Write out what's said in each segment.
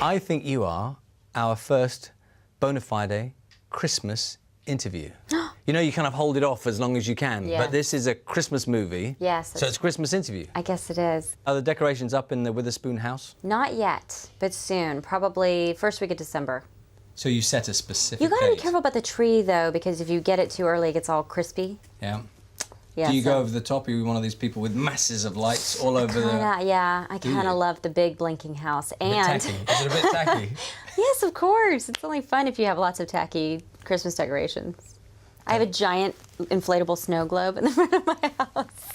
I think you are our first bona fide Christmas interview. You know, you kind of hold it off as long as you can, Yes. but this is a Christmas movie. Yes. So it's a Christmas interview. I guess it is. Are the decorations up in the Witherspoon house? Not yet, but soon. Probably first week of December. So you set a specific You gotta date. be careful about the tree, though, because if you get it too early, it gets all crispy. Yeah. Yeah, Do you so- go over the top? Are you one of these people with masses of lights all over the... Yeah, I Do you? kind of love the big blinking house. A bit And tacky. Is it a bit tacky? yes, of course. It's only fun if you have lots of tacky Christmas decorations. I have a giant inflatable snow globe in the front of my house.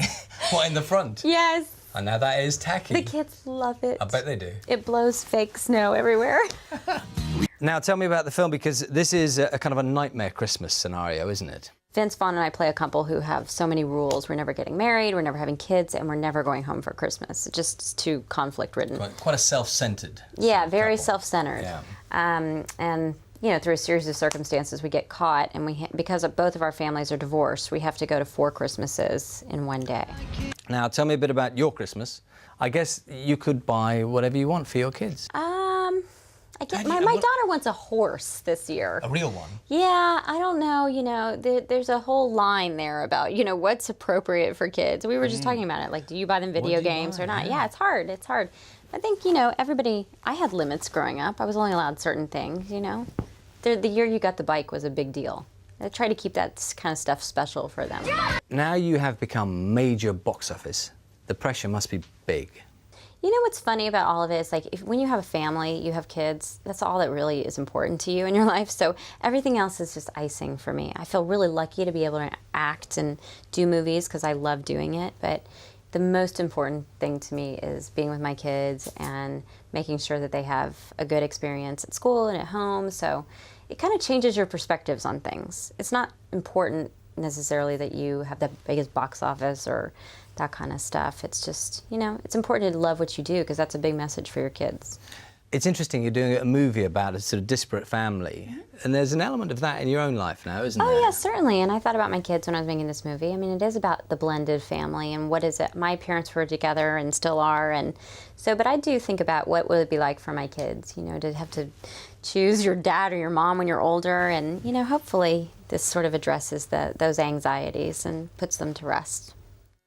What, in the front? Yes. And now that is tacky. The kids love it. I bet they do. It blows fake snow everywhere. Now tell me about the film, because this is a kind of a nightmare Christmas scenario, isn't it? Vince Vaughn and I play a couple who have so many rules. We're never getting married, we're never having kids, and we're never going home for Christmas. It's just too conflict-ridden. Quite a self-centered. Yeah, very couple. self-centered. Yeah. And you know, through a series of circumstances, we get caught, and because both of our families are divorced, we have to go to 4 Christmases in one day. Now tell me a bit about your Christmas. I guess you could buy whatever you want for your kids. I guess my daughter wants a horse this year. A real one? Yeah, I don't know, you know, there's a whole line there about, you know, what's appropriate for kids. We were just talking about it, like, do you buy them video games or not? Yeah, it's hard, it's hard. I think, you know, I had limits growing up. I was only allowed certain things, you know. The year you got the bike was a big deal. I try to keep that kind of stuff special for them. Now you have become major box office. The pressure must be big. You know what's funny about all of it is, like, when you have a family, you have kids, that's all that really is important to you in your life. So everything else is just icing for me. I feel really lucky to be able to act and do movies because I love doing it. But the most important thing to me is being with my kids and making sure that they have a good experience at school and at home. So it kind of changes your perspectives on things. It's not important necessarily that you have the biggest box office or that kind of stuff. It's just, you know, it's important to love what you do because that's a big message for your kids. It's interesting, you're doing a movie about a sort of disparate family, and there's an element of that in your own life now, isn't there? Oh, yeah, certainly. And I thought about my kids when I was making this movie. I mean, it is about the blended family and what is it. My parents were together and still are, and so, but I do think about what will it be like for my kids, you know, to have to choose your dad or your mom when you're older, and, you know, hopefully this sort of addresses those anxieties and puts them to rest.